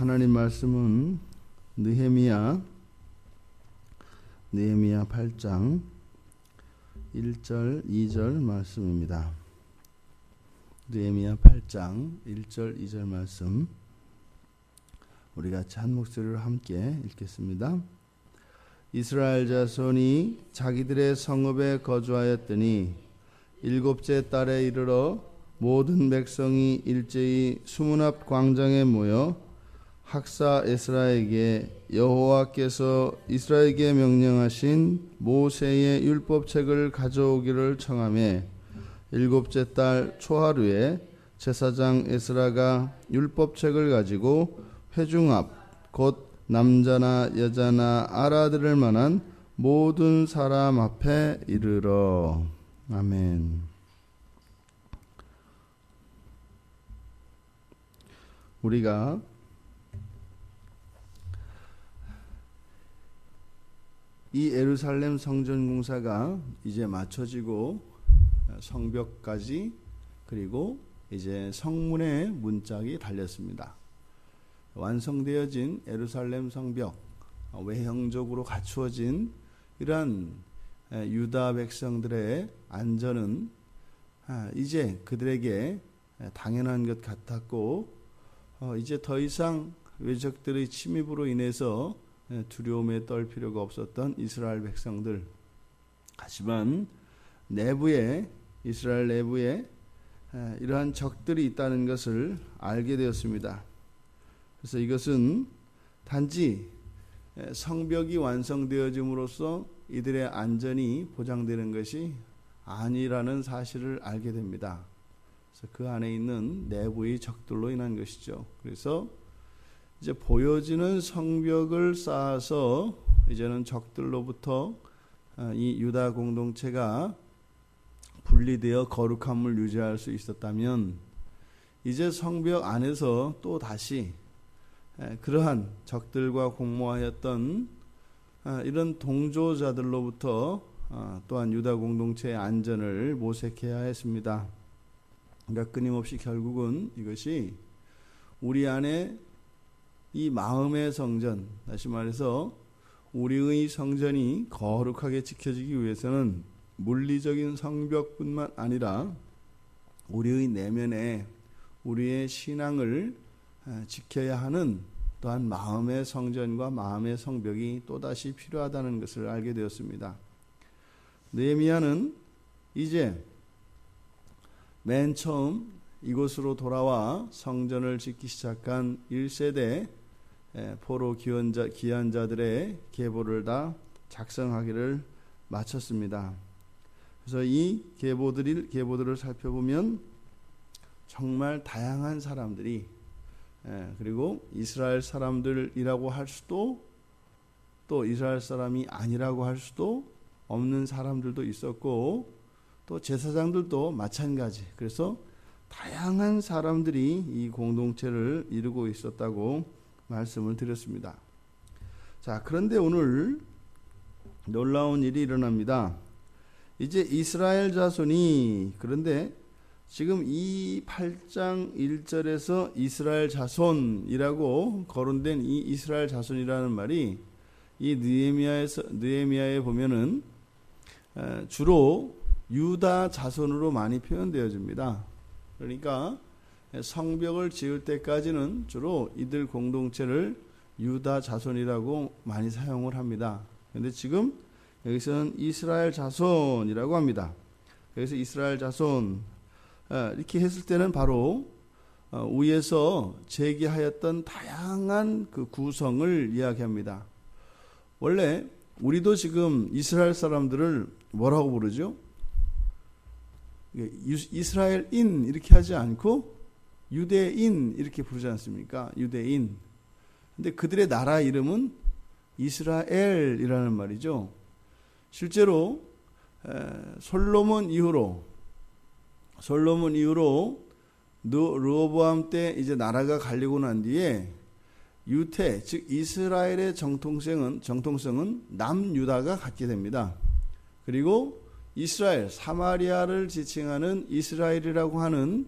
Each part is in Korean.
하나님 말씀은 느헤미야 8장 1절 2절 말씀입니다. 느헤미야 8장 1절 2절 말씀 우리 같이 한 목소리로 함께 읽겠습니다. 이스라엘 자손이 자기들의 성읍에 거주하였더니 일곱째 달에 이르러 모든 백성이 일제히 수문 앞 광장에 모여 학사 에스라에게 여호와께서 이스라엘에게 명령하신 모세의 율법책을 가져오기를 청하매 일곱째 달 초하루에 제사장 에스라가 율법책을 가지고 회중 앞 곧 남자나 여자나 알아들을 만한 모든 사람 앞에 이르러. 아멘. 우리가 이 예루살렘 성전 공사가 이제 마쳐지고 성벽까지 그리고 이제 성문의 문짝이 달렸습니다. 완성되어진 예루살렘 성벽, 외형적으로 갖추어진 이러한 유다 백성들의 안전은 이제 그들에게 당연한 것 같았고 이제 더 이상 외적들의 침입으로 인해서 두려움에 떨 필요가 없었던 이스라엘 백성들. 하지만 이스라엘 내부에 이러한 적들이 있다는 것을 알게 되었습니다. 그래서 이것은 단지 성벽이 완성되어짐으로써 이들의 안전이 보장되는 것이 아니라는 사실을 알게 됩니다. 그래서 그 안에 있는 내부의 적들로 인한 것이죠. 그래서 이제 보여지는 성벽을 쌓아서 이제는 적들로부터 이 유다 공동체가 분리되어 거룩함을 유지할 수 있었다면 이제 성벽 안에서 또 다시 그러한 적들과 공모하였던 이런 동조자들로부터 또한 유다 공동체의 안전을 모색해야 했습니다. 그러니까 끊임없이 결국은 이것이 우리 안에 이 마음의 성전, 다시 말해서 우리의 성전이 거룩하게 지켜지기 위해서는 물리적인 성벽뿐만 아니라 우리의 내면에 우리의 신앙을 지켜야 하는 또한 마음의 성전과 마음의 성벽이 또다시 필요하다는 것을 알게 되었습니다. 느헤미야는 이제 맨 처음 이곳으로 돌아와 성전을 짓기 시작한 1세대 포로 귀환자들의 계보를 다 작성하기를 마쳤습니다. 그래서 이 계보들을 살펴보면 정말 다양한 사람들이 그리고 이스라엘 사람들이라고 할 수도 또 이스라엘 사람이 아니라고 할 수도 없는 사람들도 있었고 또 제사장들도 마찬가지. 그래서 다양한 사람들이 이 공동체를 이루고 있었다고 말씀을 드렸습니다. 자, 그런데 오늘 놀라운 일이 일어납니다. 이제 이스라엘 자손이 그런데 지금 이 8장 1절에서 이스라엘 자손이라고 거론된 이 이스라엘 자손이라는 말이 이 느헤미야에 보면은 주로 유다 자손으로 많이 표현되어집니다. 그러니까 성벽을 지을 때까지는 주로 이들 공동체를 유다 자손이라고 많이 사용을 합니다. 그런데 지금 여기서는 이스라엘 자손이라고 합니다. 여기서 이스라엘 자손 이렇게 했을 때는 바로 위에서 제기하였던 다양한 그 구성을 이야기합니다. 원래 우리도 지금 이스라엘 사람들을 뭐라고 부르죠? 이스라엘인 이렇게 하지 않고 유대인 이렇게 부르지 않습니까? 유대인. 근데 그들의 나라 이름은 이스라엘이라는 말이죠. 실제로 솔로몬 이후로 르호보암 때 이제 나라가 갈리고 난 뒤에 유태 즉 이스라엘의 정통성은 남유다가 갖게 됩니다. 그리고 이스라엘 사마리아를 지칭하는 이스라엘이라고 하는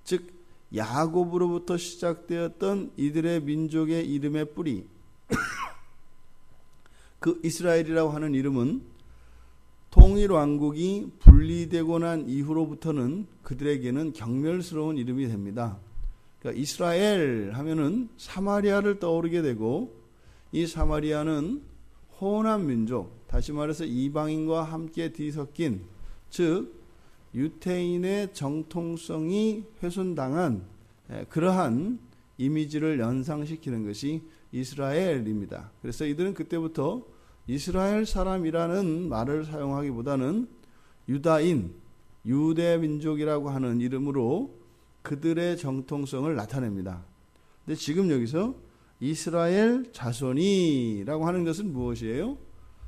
즉 야곱으로부터 시작되었던 이들의 민족의 이름의 뿌리, 그 이스라엘이라고 하는 이름은 통일 왕국이 분리되고 난 이후로부터는 그들에게는 경멸스러운 이름이 됩니다. 그러니까 이스라엘 하면은 사마리아를 떠오르게 되고, 이 사마리아는 혼합 민족, 다시 말해서 이방인과 함께 뒤섞인, 즉 유태인의 정통성이 훼손당한 그러한 이미지를 연상시키는 것이 이스라엘입니다. 그래서 이들은 그때부터 이스라엘 사람이라는 말을 사용하기보다는 유다인, 유대 민족이라고 하는 이름으로 그들의 정통성을 나타냅니다. 근데 지금 여기서 이스라엘 자손이라고 하는 것은 무엇이에요?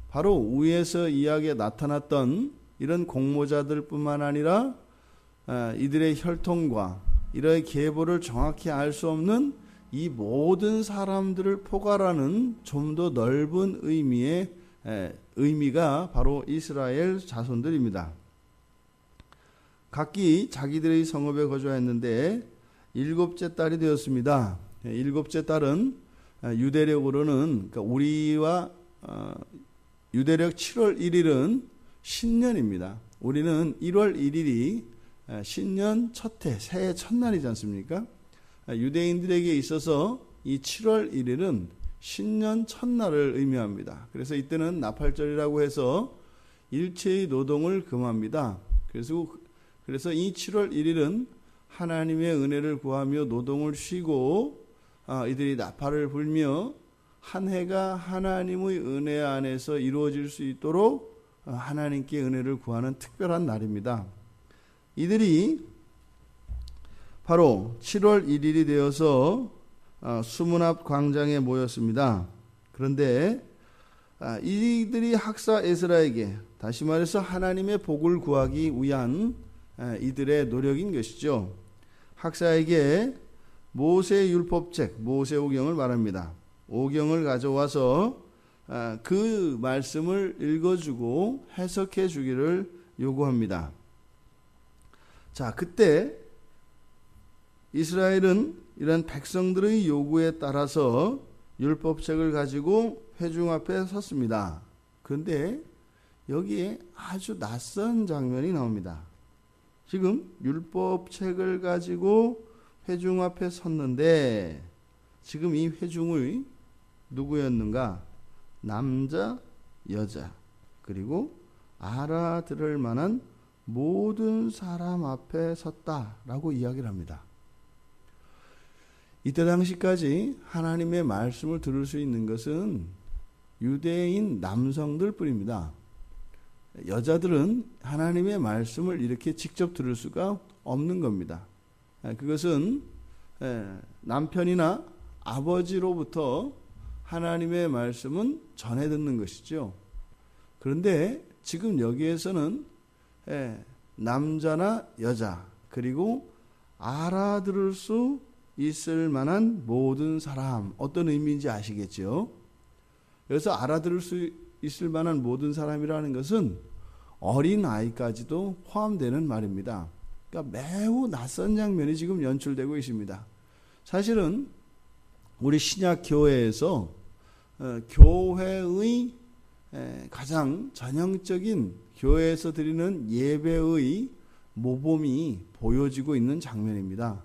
바로 위에서 이야기에 나타났던 이런 공모자들 뿐만 아니라 이들의 혈통과 이러한 계보를 정확히 알 수 없는 이 모든 사람들을 포괄하는 좀 더 넓은 의미가 바로 이스라엘 자손들입니다. 각기 자기들의 성읍에 거주하였는데 7째 달이 되었습니다. 7째 달은 유대력으로는, 그러니까 우리와 유대력 7월 1일은 신년입니다. 우리는 1월 1일이 신년 첫해, 새해 첫날이지 않습니까? 유대인들에게 있어서 이 7월 1일은 신년 첫날을 의미합니다. 그래서 이때는 나팔절이라고 해서 일체의 노동을 금합니다. 그래서 이 7월 1일은 하나님의 은혜를 구하며 노동을 쉬고 이들이 나팔을 불며 한 해가 하나님의 은혜 안에서 이루어질 수 있도록 하나님께 은혜를 구하는 특별한 날입니다. 이들이 바로 7월 1일이 되어서 수문 앞 광장에 모였습니다. 그런데 이들이 학사 에스라에게, 다시 말해서 하나님의 복을 구하기 위한 이들의 노력인 것이죠. 학사에게 모세 율법책, 모세 오경을 말합니다. 오경을 가져와서 그 말씀을 읽어주고 해석해 주기를 요구합니다. 자, 그때 이스라엘은 이런 백성들의 요구에 따라서 율법책을 가지고 회중 앞에 섰습니다. 그런데 여기에 아주 낯선 장면이 나옵니다. 지금 율법책을 가지고 회중 앞에 섰는데 지금 이 회중의 누구였는가? 남자, 여자, 그리고 알아들을 만한 모든 사람 앞에 섰다라고 이야기를 합니다. 이때 당시까지 하나님의 말씀을 들을 수 있는 것은 유대인 남성들 뿐입니다. 여자들은 하나님의 말씀을 이렇게 직접 들을 수가 없는 겁니다. 그것은 남편이나 아버지로부터 하나님의 말씀은 전해 듣는 것이죠. 그런데 지금 여기에서는 남자나 여자, 그리고 알아들을 수 있을 만한 모든 사람, 어떤 의미인지 아시겠죠? 여기서 알아들을 수 있을 만한 모든 사람이라는 것은 어린 아이까지도 포함되는 말입니다. 그러니까 매우 낯선 장면이 지금 연출되고 있습니다. 사실은 우리 신약 교회에서 교회의 가장 전형적인 교회에서 드리는 예배의 모범이 보여지고 있는 장면입니다.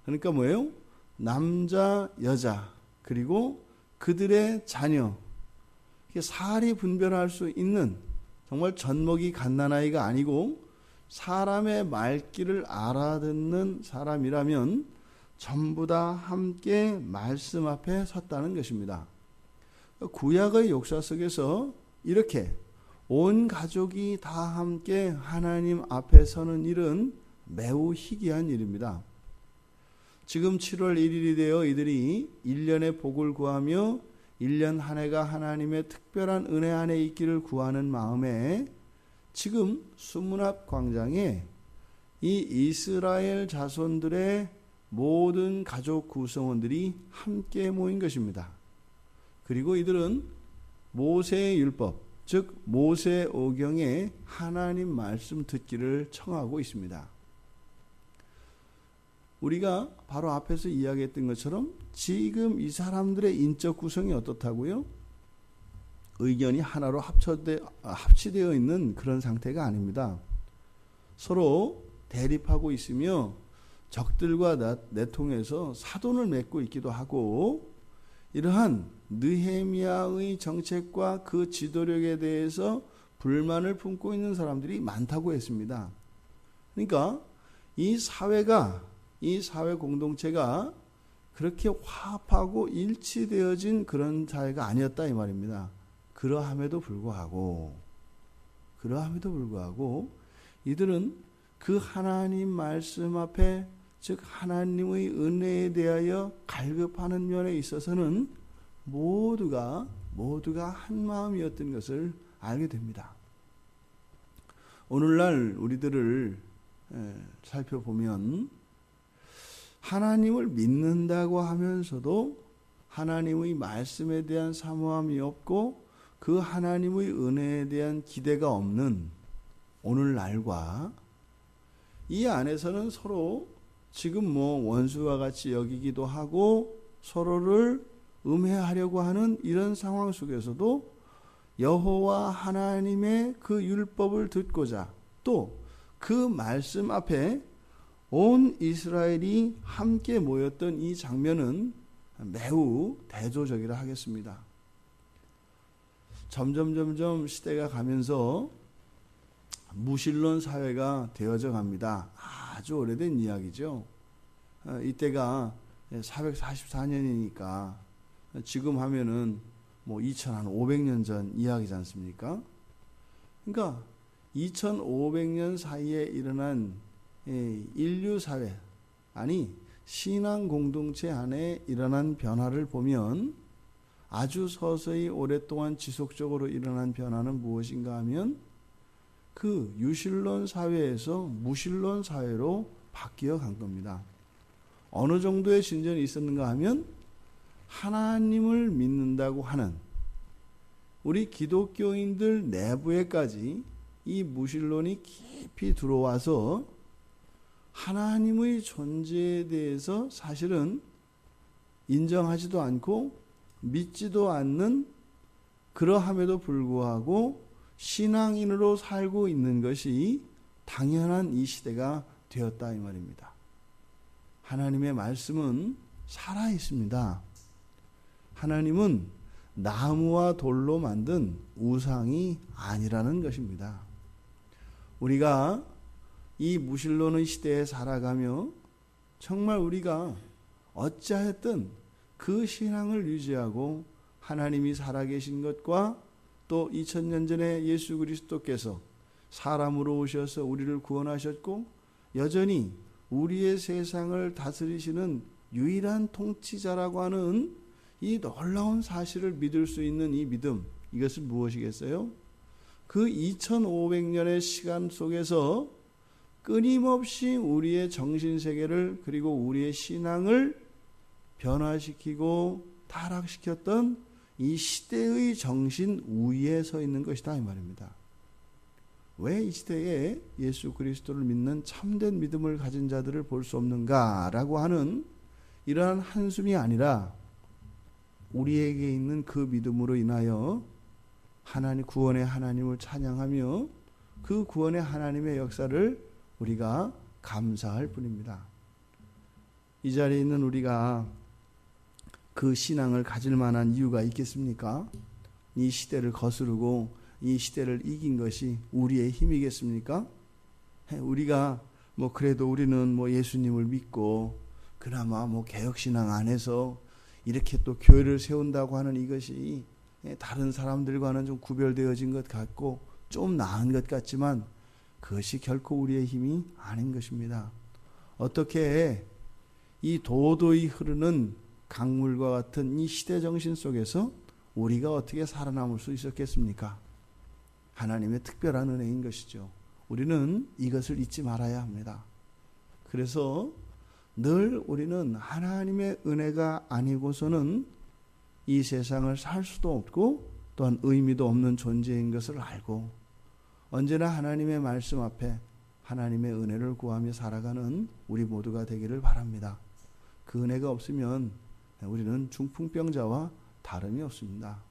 그러니까 뭐예요? 남자, 여자, 그리고 그들의 자녀, 사리 분별할 수 있는 정말 젖먹이 갓난아이가 아니고 사람의 말귀를 알아듣는 사람이라면 전부 다 함께 말씀 앞에 섰다는 것입니다. 구약의 역사 속에서 이렇게 온 가족이 다 함께 하나님 앞에 서는 일은 매우 희귀한 일입니다. 지금 7월 1일이 되어 이들이 1년의 복을 구하며 1년 한 해가 하나님의 특별한 은혜 안에 있기를 구하는 마음에 지금 수문 앞 광장에 이 이스라엘 자손들의 모든 가족 구성원들이 함께 모인 것입니다. 그리고 이들은 모세의 율법, 즉 모세 오경의 하나님 말씀 듣기를 청하고 있습니다. 우리가 바로 앞에서 이야기했던 것처럼 지금 이 사람들의 인적 구성이 어떻다고요? 의견이 하나로 합치되어 있는 그런 상태가 아닙니다. 서로 대립하고 있으며 적들과 내통해서 사돈을 맺고 있기도 하고, 이러한 느헤미야의 정책과 그 지도력에 대해서 불만을 품고 있는 사람들이 많다고 했습니다. 그러니까 이 사회 공동체가 그렇게 화합하고 일치되어진 그런 사회가 아니었다 이 말입니다. 그러함에도 불구하고 이들은 그 하나님 말씀 앞에, 즉 하나님의 은혜에 대하여 갈급하는 면에 있어서는 모두가 한 마음이었던 것을 알게 됩니다. 오늘날 우리들을 살펴보면 하나님을 믿는다고 하면서도 하나님의 말씀에 대한 사모함이 없고 그 하나님의 은혜에 대한 기대가 없는 오늘날과 이 안에서는 서로 지금 원수와 같이 여기기도 하고 서로를 음해하려고 하는 이런 상황 속에서도 여호와 하나님의 그 율법을 듣고자 또 그 말씀 앞에 온 이스라엘이 함께 모였던 이 장면은 매우 대조적이라 하겠습니다. 점점 시대가 가면서 무신론 사회가 되어져 갑니다. 아주 오래된 이야기죠. 이때가 444년이니까 지금 하면은 2500년 전 이야기지 않습니까? 그러니까 2500년 사이에 일어난 인류 사회, 아니 신앙 공동체 안에 일어난 변화를 보면 아주 서서히 오랫동안 지속적으로 일어난 변화는 무엇인가 하면 그 유신론 사회에서 무신론 사회로 바뀌어 간 겁니다. 어느 정도의 진전이 있었는가 하면 하나님을 믿는다고 하는 우리 기독교인들 내부에까지 이 무신론이 깊이 들어와서 하나님의 존재에 대해서 사실은 인정하지도 않고 믿지도 않는, 그러함에도 불구하고 신앙인으로 살고 있는 것이 당연한 이 시대가 되었다 이 말입니다. 하나님의 말씀은 살아 있습니다. 하나님은 나무와 돌로 만든 우상이 아니라는 것입니다. 우리가 이 무신론의 시대에 살아가며 정말 우리가 어찌하였든 그 신앙을 유지하고 하나님이 살아계신 것과 또 2000년 전에 예수 그리스도께서 사람으로 오셔서 우리를 구원하셨고 여전히 우리의 세상을 다스리시는 유일한 통치자라고 하는 이 놀라운 사실을 믿을 수 있는 이 믿음, 이것은 무엇이겠어요? 그 2500년의 시간 속에서 끊임없이 우리의 정신세계를 그리고 우리의 신앙을 변화시키고 타락시켰던 이 시대의 정신 위에 서 있는 것이다 이 말입니다. 왜 이 시대에 예수 그리스도를 믿는 참된 믿음을 가진 자들을 볼 수 없는가라고 하는 이러한 한숨이 아니라 우리에게 있는 그 믿음으로 인하여 하나님 구원의 하나님을 찬양하며 그 구원의 하나님의 역사를 우리가 감사할 뿐입니다. 이 자리에 있는 우리가 그 신앙을 가질 만한 이유가 있겠습니까? 이 시대를 거스르고 이 시대를 이긴 것이 우리의 힘이겠습니까? 우리가 그래도 우리는 예수님을 믿고 그나마 개혁신앙 안에서 이렇게 또 교회를 세운다고 하는 이것이 다른 사람들과는 좀 구별되어진 것 같고 좀 나은 것 같지만 그것이 결코 우리의 힘이 아닌 것입니다. 어떻게 이 도도히 흐르는 강물과 같은 이 시대 정신 속에서 우리가 어떻게 살아남을 수 있었겠습니까? 하나님의 특별한 은혜인 것이죠. 우리는 이것을 잊지 말아야 합니다. 그래서 늘 우리는 하나님의 은혜가 아니고서는 이 세상을 살 수도 없고 또한 의미도 없는 존재인 것을 알고 언제나 하나님의 말씀 앞에 하나님의 은혜를 구하며 살아가는 우리 모두가 되기를 바랍니다. 그 은혜가 없으면 우리는 중풍병자와 다름이 없습니다.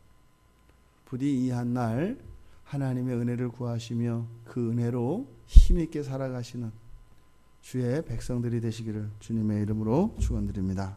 부디 이 한 날 하나님의 은혜를 구하시며 그 은혜로 힘있게 살아가시는 주의 백성들이 되시기를 주님의 이름으로 축원드립니다.